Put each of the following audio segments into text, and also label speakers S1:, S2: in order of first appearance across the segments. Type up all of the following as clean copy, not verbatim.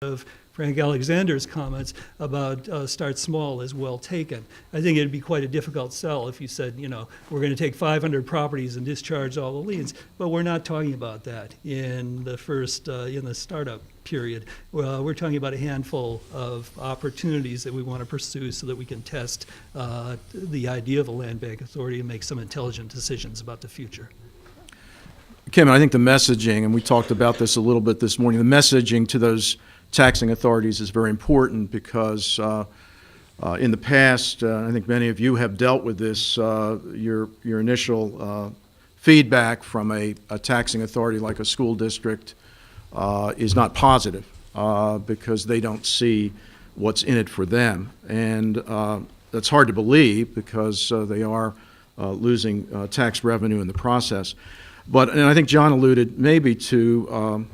S1: of Frank Alexander's comments about start small is well taken. I think it'd be quite a difficult sell if you said, we're going to take 500 properties and discharge all the liens, but we're not talking about that in the first, in the startup period. Well, we're talking about a handful of opportunities that we want to pursue so that we can test the idea of a land bank authority and make some intelligent decisions about the future.
S2: Kim, I think the messaging, and we talked about this a little bit this morning, the messaging to those taxing authorities is very important because in the past, I think many of you have dealt with this, your initial feedback from a taxing authority like a school district is not positive because they don't see what's in it for them. And that's hard to believe because they are losing tax revenue in the process. And I think John alluded maybe to,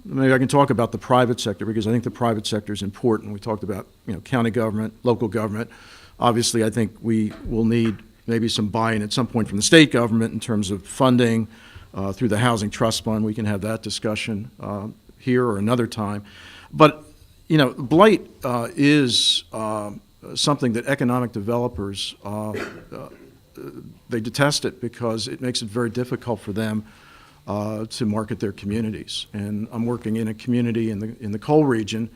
S2: maybe I can talk about the private sector because I think the private sector is important. We talked about, county government, local government. Obviously, I think we will need maybe some buy-in at some point from the state government in terms of funding through the Housing Trust Fund. We can have that discussion here or another time. But, blight is something that economic developers they detest it because it makes it very difficult for them to market their communities. And I'm working in a community in the coal region,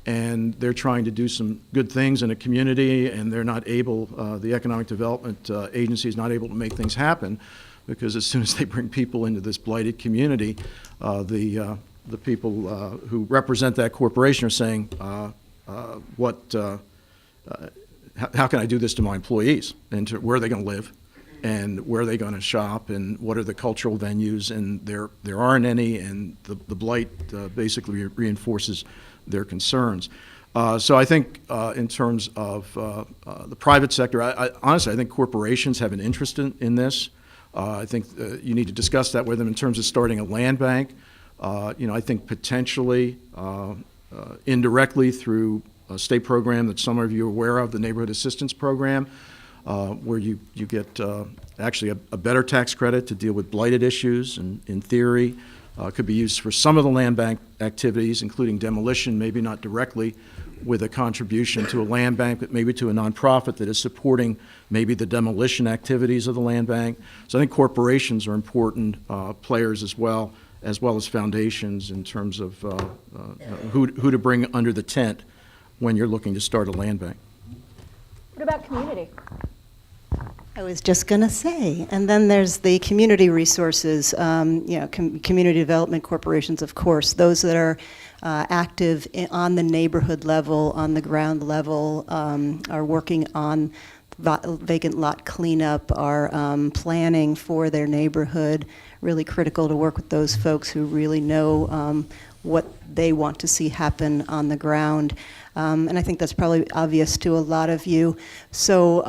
S2: and they're trying to do some good things in a community, and they're not able, the economic development agency is not able to make things happen because as soon as they bring people into this blighted community, the people who represent that corporation are saying, how can I do this to my employees, and where are they going to live, and where are they going to shop, and what are the cultural venues, and there aren't any, and the blight basically reinforces their concerns. So I think in terms of the private sector, honestly, I think corporations have an interest in this. I think you need to discuss that with them in terms of starting a land bank. I think potentially indirectly through a state program that some of you are aware of, the Neighborhood Assistance Program, where you get actually a better tax credit to deal with blighted issues, and in theory could be used for some of the land bank activities, including demolition, maybe not directly with a contribution to a land bank, but maybe to a nonprofit that is supporting maybe the demolition activities of the land bank. So I think corporations are important players as well as foundations in terms of who to bring under the tent when you're looking to start a land bank.
S3: What about community?
S4: I was just going to say, and then there's the community resources, community development corporations, of course, those that are active on the neighborhood level, on the ground level, are working on vacant lot cleanup, are planning for their neighborhood. Really critical to work with those folks who really know what they want to see happen on the ground. And I think that's probably obvious to a lot of you. So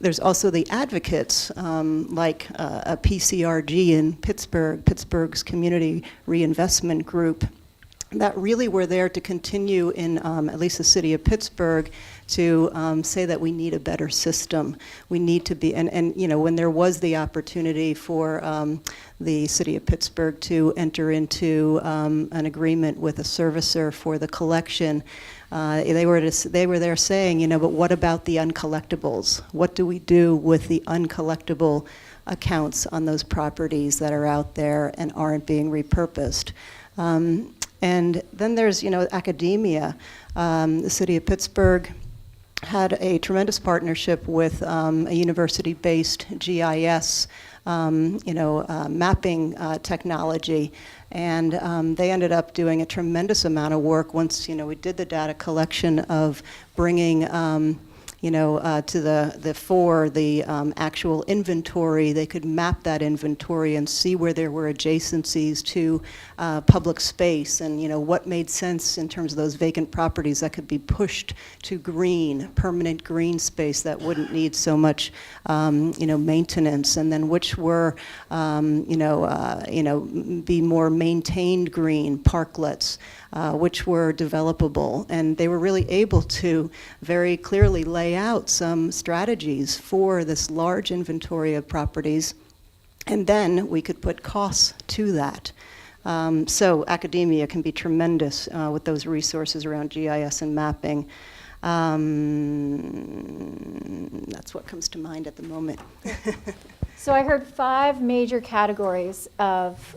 S4: there's also the advocates, like a PCRG in Pittsburgh, Pittsburgh's Community Reinvestment Group, that really were there to continue in at least the city of Pittsburgh to say that we need a better system. We need to be, and when there was the opportunity for the city of Pittsburgh to enter into an agreement with a servicer for the collection, they were there saying, but what about the uncollectibles? What do we do with the uncollectible accounts on those properties that are out there and aren't being repurposed? And then there's, academia. The city of Pittsburgh had a tremendous partnership with a university-based GIS, mapping technology. And they ended up doing a tremendous amount of work once, we did the data collection of bringing, to the fore the actual inventory. They could map that inventory and see where there were adjacencies to public space, and what made sense in terms of those vacant properties that could be pushed to green, permanent green space that wouldn't need so much maintenance, and then which were be more maintained green parklets, which were developable. And they were really able to very clearly lay out some strategies for this large inventory of properties, and then we could put costs to that. So academia can be tremendous with those resources around GIS and mapping. That's what comes to mind at the moment.
S3: So I heard 5 major categories of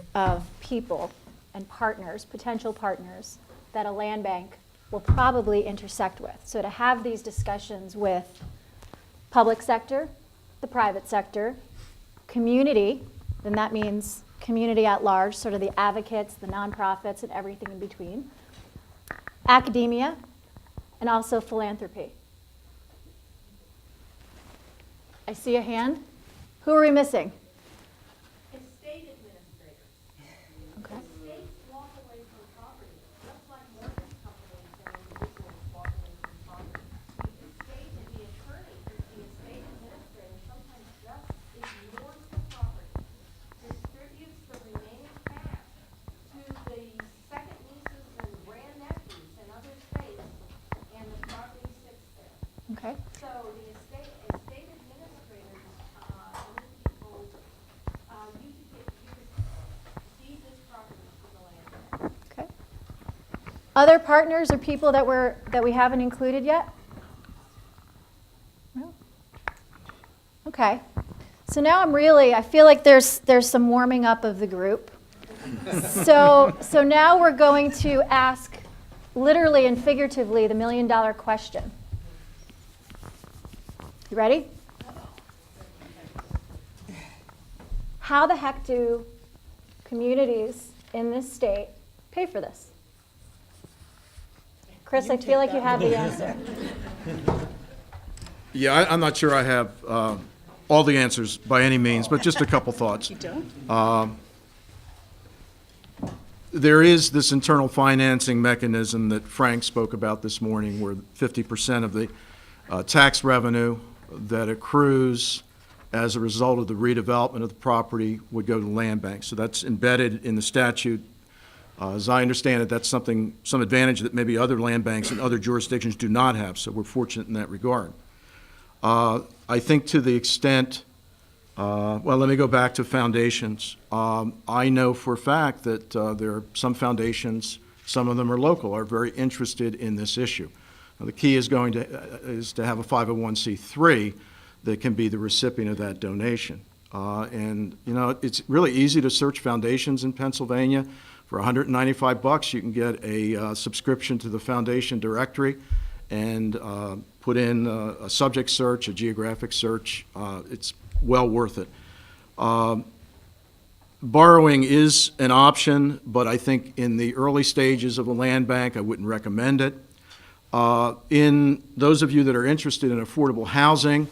S3: people and partners, potential partners, that a land bank will probably intersect with. So to have these discussions with public sector, the private sector, community, then that means community at large, sort of the advocates, the nonprofits, and everything in between, academia, and also philanthropy. I see a hand. Who are we missing?
S5: Estate administrators.
S3: Okay.
S5: Estates walk away from property, just like mortgage companies and individuals walk away from property. The estate and the attorney, the estate administrator sometimes just ignores the property, distributes the remaining cash to the second nieces and grandnephews and other estates, and the property sits there.
S3: Okay.
S5: So the estate administrators, other people, you could deed this property to the land.
S3: Okay. Other partners or people that we haven't included yet? No? Okay. So now I feel like there's some warming up of the group. So now we're going to ask literally and figuratively the $1 million question. You ready? How the heck do communities in this state pay for this? Chris, I feel like you have the answer.
S2: Yeah, I'm not sure I have all the answers by any means, but just a couple thoughts.
S4: You don't?
S2: There is this internal financing mechanism that Frank spoke about this morning, where 50% of the tax revenue that accrues as a result of the redevelopment of the property would go to the land bank. So that's embedded in the statute. As I understand it, that's some advantage that maybe other land banks in other jurisdictions do not have, so we're fortunate in that regard. I think to the extent, well, let me go back to foundations. I know for a fact that there are some foundations, some of them are local, are very interested in this issue. Now, the key is to have a 501c3 that can be the recipient of that donation. And you know, it's really easy to search foundations in Pennsylvania. For $195, you can get a subscription to the foundation directory and put in a subject search, a geographic search. It's well worth it. Borrowing is an option, but I think in the early stages of a land bank, I wouldn't recommend it. In those of you that are interested in affordable housing,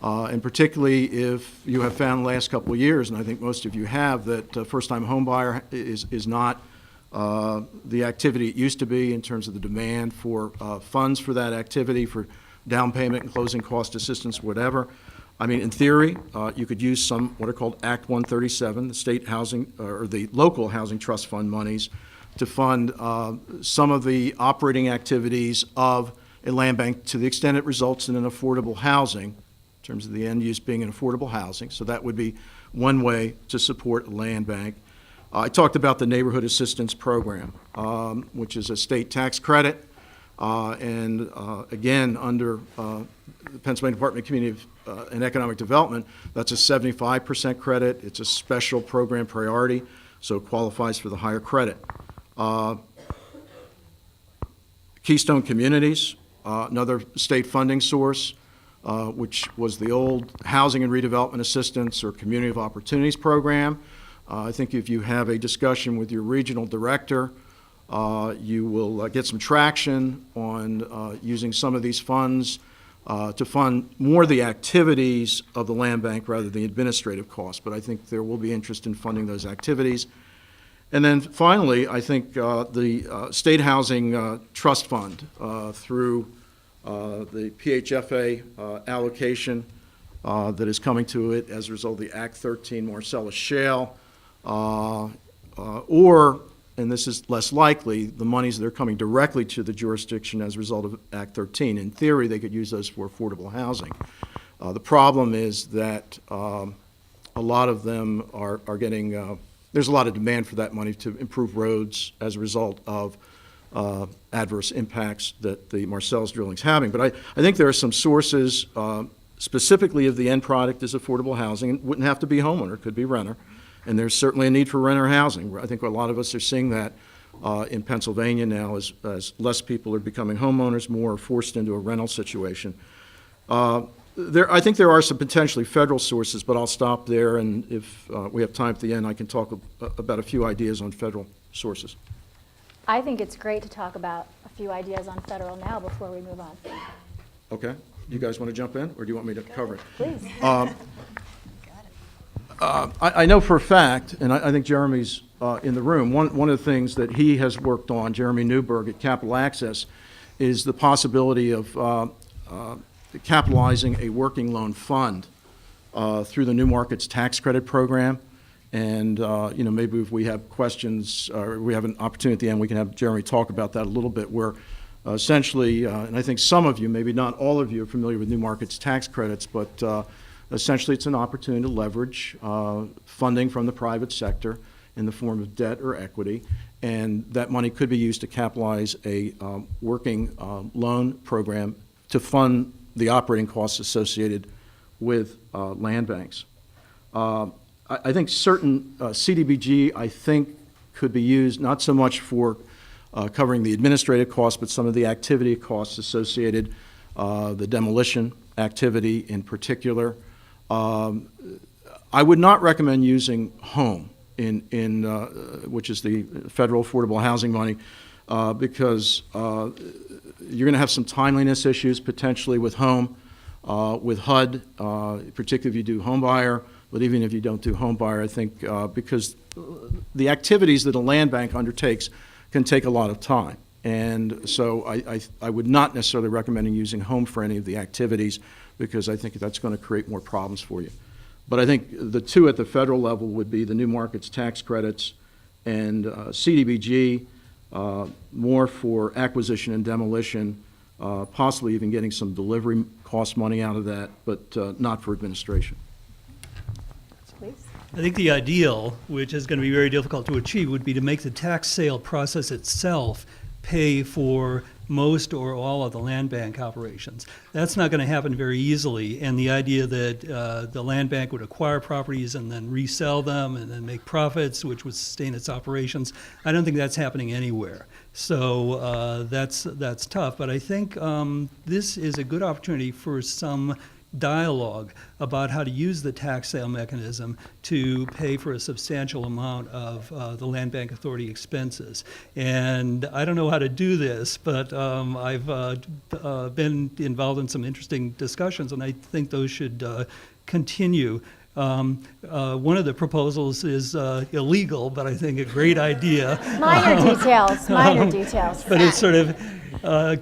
S2: and particularly if you have found the last couple of years, and I think most of you have, that first-time home buyer is not the activity it used to be in terms of the demand for funds for that activity, for down payment and closing cost assistance, whatever. I mean, in theory, you could use some what are called Act 137, the state housing or the local housing trust fund monies, to fund some of the operating activities of a land bank to the extent it results in an affordable housing, in terms of the end use being an affordable housing. So that would be one way to support a land bank. I talked about the Neighborhood Assistance Program, which is a state tax credit. And again, under the Pennsylvania Department of Community and Economic Development, that's a 75% credit. It's a special program priority, so it qualifies for the higher credit. Keystone Communities, another state funding source, which was the old Housing and Redevelopment Assistance or Community of Opportunities Program. I think if you have a discussion with your regional director, you will get some traction on using some of these funds to fund more of the activities of the land bank rather than the administrative costs. But I think there will be interest in funding those activities. And then finally, I think the State Housing Trust Fund through the PHFA allocation that is coming to it as a result of the Act 13 Marcellus Shale, or, and this is less likely, the monies that are coming directly to the jurisdiction as a result of Act 13. In theory, they could use those for affordable housing. The problem is that a lot of them are getting there's a lot of demand for that money to improve roads as a result of adverse impacts that the Marcellus drilling is having. But I think there are some sources, specifically if the end product is affordable housing. It wouldn't have to be homeowner, it could be renter. And there's certainly a need for renter housing. I think a lot of us are seeing that in Pennsylvania now as less people are becoming homeowners, more are forced into a rental situation. I think there are some potentially federal sources, but I'll stop there, and if we have time at the end, I can talk about a few ideas on federal sources.
S3: I think it's great to talk about a few ideas on federal now before we move on.
S2: Okay? You guys want to jump in, or do you want me to cover it?
S3: Please.
S2: I know for a fact, and I think Jeremy's in the room, one of the things that he has worked on, Jeremy Newberg at Capital Access, is the possibility of capitalizing a working loan fund through the New Markets Tax Credit Program. And, maybe if we have questions or we have an opportunity at the end, we can have Jeremy talk about that a little bit, where essentially, and I think some of you, maybe not all of you, are familiar with New Markets tax credits, but essentially it's an opportunity to leverage funding from the private sector in the form of debt or equity, and that money could be used to capitalize a working loan program to fund the operating costs associated with land banks. I think certain CDBG, I think, could be used not so much for covering the administrative costs, but some of the activity costs associated, the demolition activity in particular. I would not recommend using home which is the federal affordable housing money, because you're going to have some timeliness issues potentially with home, with HUD, particularly if you do home buyer. But even if you don't do home buyer, I think because the activities that a land bank undertakes can take a lot of time. And so I would not necessarily recommend using home for any of the activities, because I think that's going to create more problems for you. But I think the two at the federal level would be the New Markets tax credits and CDBG, more for acquisition and demolition, possibly even getting some delivery cost money out of that, but not for administration.
S3: Please.
S1: I think the ideal, which is going to be very difficult to achieve, would be to make the tax sale process itself pay for most or all of the land bank operations. That's not going to happen very easily, and the idea that the land bank would acquire properties and then resell them and then make profits, which would sustain its operations, I don't think that's happening anywhere. So that's tough, but I think this is a good opportunity for some dialogue about how to use the tax sale mechanism to pay for a substantial amount of the Land Bank Authority expenses. And I don't know how to do this, but I've been involved in some interesting discussions, and I think those should continue. One of the proposals is illegal, but I think a great idea.
S3: Minor details.
S1: But it's sort of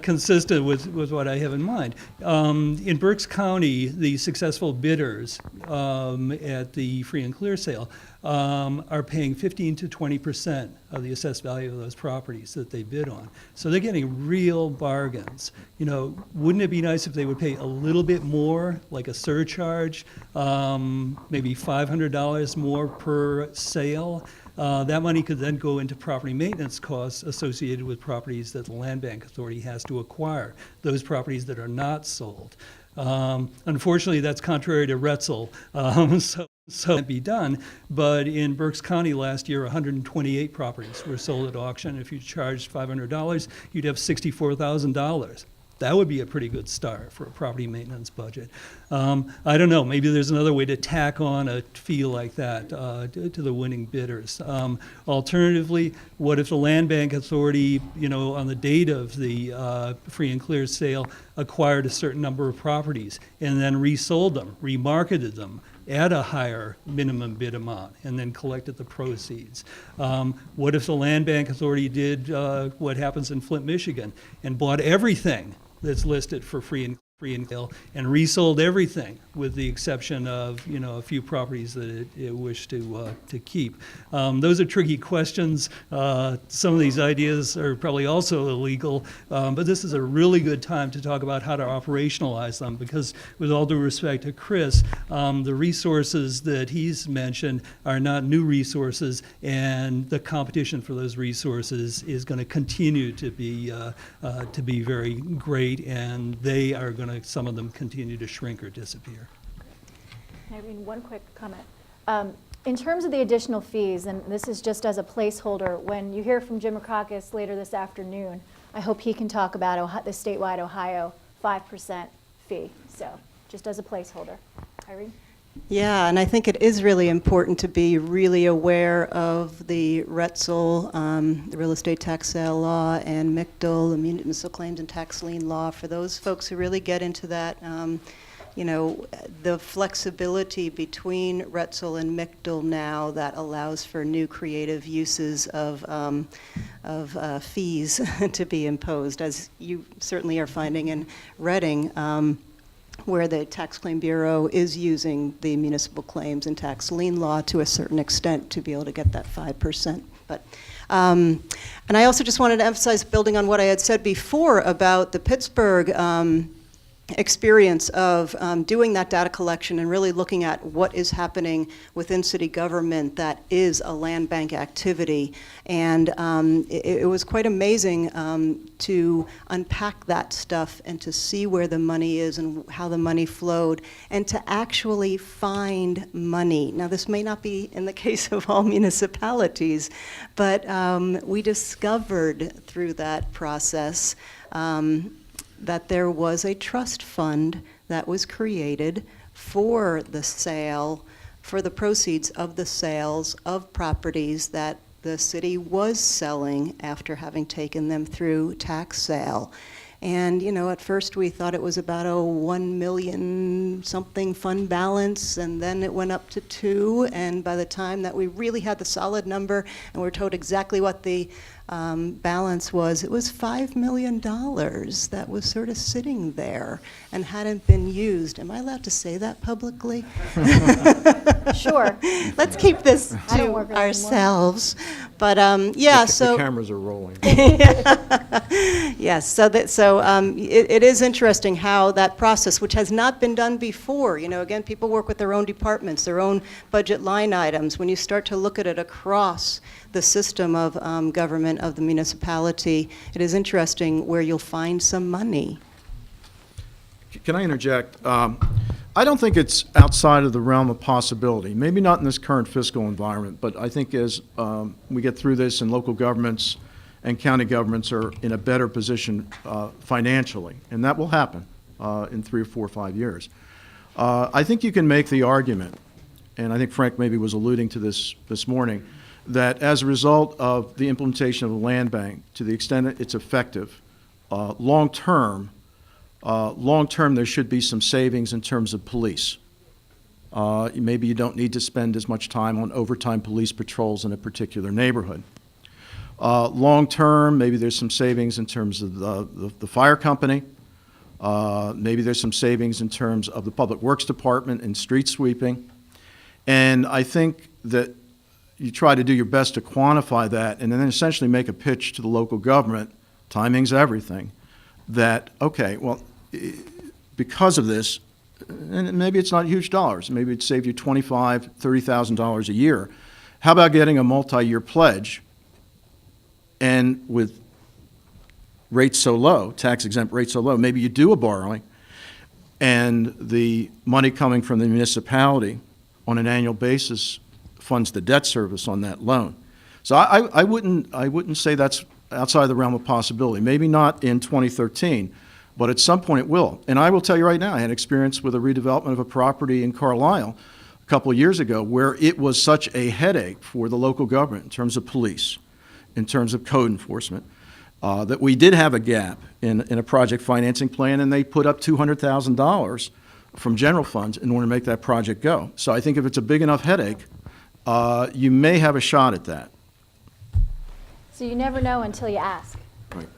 S1: consistent with what I have in mind. In Berks County, the successful bidders at the free and clear sale are paying 15 to 20% of the assessed value of those properties that they bid on. So they're getting real bargains. Wouldn't it be nice if they would pay a little bit more, like a surcharge, maybe $500 more per sale? That money could then go into property maintenance costs associated with properties that the Land Bank Authority has to acquire, those properties that are not sold. Unfortunately, that's contrary to Retzel, so it can't be done. But in Berks County last year, 128 properties were sold at auction. If you charged $500, you'd have $64,000. That would be a pretty good start for a property maintenance budget. I don't know, maybe there's another way to tack on a fee like that to the winning bidders. Alternatively, what if the Land Bank Authority, on the date of the free and clear sale, acquired a certain number of properties and then resold them, remarketed them at a higher minimum bid amount, and then collected the proceeds? What if the Land Bank Authority did what happens in Flint, Michigan, and bought everything that's listed for free and free and sale, and resold everything with the exception of, a few properties that it wished to keep. Those are tricky questions. Some of these ideas are probably also illegal, but this is a really good time to talk about how to operationalize them, because with all due respect to Chris, the resources that he's mentioned are not new resources, and the competition for those resources is going to continue to be very great, and they are going to, some of them continue to shrink or disappear.
S3: Irene, one quick comment. In terms of the additional fees, and this is just as a placeholder, when you hear from Jim Mrakakis later this afternoon, I hope he can talk about the statewide Ohio 5% fee. So just as a placeholder. Irene?
S4: Yeah, and I think it is really important to be really aware of the Retzel, the real estate tax sale law, and MICDL, the municipal claims and tax lien law. For those folks who really get into that, the flexibility between Retzel and MICDL now that allows for new creative uses of fees to be imposed, as you certainly are finding in Reading. Where the Tax Claim Bureau is using the municipal claims and tax lien law to a certain extent to be able to get that 5%. But, and I also just wanted to emphasize, building on what I had said before about the Pittsburgh experience of doing that data collection and really looking at what is happening within city government that is a land bank activity. And it was quite amazing to unpack that stuff and to see where the money is and how the money flowed and to actually find money. Now, this may not be in the case of all municipalities, but we discovered through that process that there was a trust fund that was created for the sale, for the proceeds of the sales of properties that the city was selling after having taken them through tax sale. And, at first we thought it was about a 1 million something fund balance, and then it went up to 2, and by the time that we really had the solid number and were told exactly what the balance was, it was $5 million that was sort of sitting there and hadn't been used. Am I allowed to say that publicly?
S3: Sure.
S4: Let's keep this
S3: I don't
S4: to
S3: work there anymore.
S4: ourselves. But yeah,
S2: The cameras are rolling.
S4: Yes, so it is interesting how that process, which has not been done before, again, people work with their own departments, their own budget line items. When you start to look at it across the system of government of the municipality, it is interesting where you'll find some money.
S2: Can I interject? I don't think it's outside of the realm of possibility, maybe not in this current fiscal environment, but I think as we get through this and local governments and county governments are in a better position financially, and that will happen in 3 or 4 or 5 years. I think you can make the argument, and I think Frank maybe was alluding to this morning, that as a result of the implementation of the land bank, to the extent that it's effective, long-term, there should be some savings in terms of police. Maybe you don't need to spend as much time on overtime police patrols in a particular neighborhood. Long-term, maybe there's some savings in terms of the fire company. Maybe there's some savings in terms of the Public Works Department and street sweeping. And I think that you try to do your best to quantify that and then essentially make a pitch to the local government, timing's everything, that, okay, well, because of this, and maybe it's not huge dollars, maybe it saved you $25,000, $30,000 a year. How about getting a multi-year pledge, and with rates so low, tax-exempt rates so low, maybe you do a borrowing, and the money coming from the municipality on an annual basis funds the debt service on that loan. So I wouldn't say that's outside the realm of possibility. Maybe not in 2013, but at some point it will. And I will tell you right now, I had experience with a redevelopment of a property in Carlisle a couple of years ago where it was such a headache for the local government in terms of police, in terms of code enforcement, that we did have a gap in a project financing plan, and they put up $200,000 from general funds in order to make that project go. So I think if it's a big enough headache, you may have a shot at that.
S3: So you never know until you ask.
S2: Right.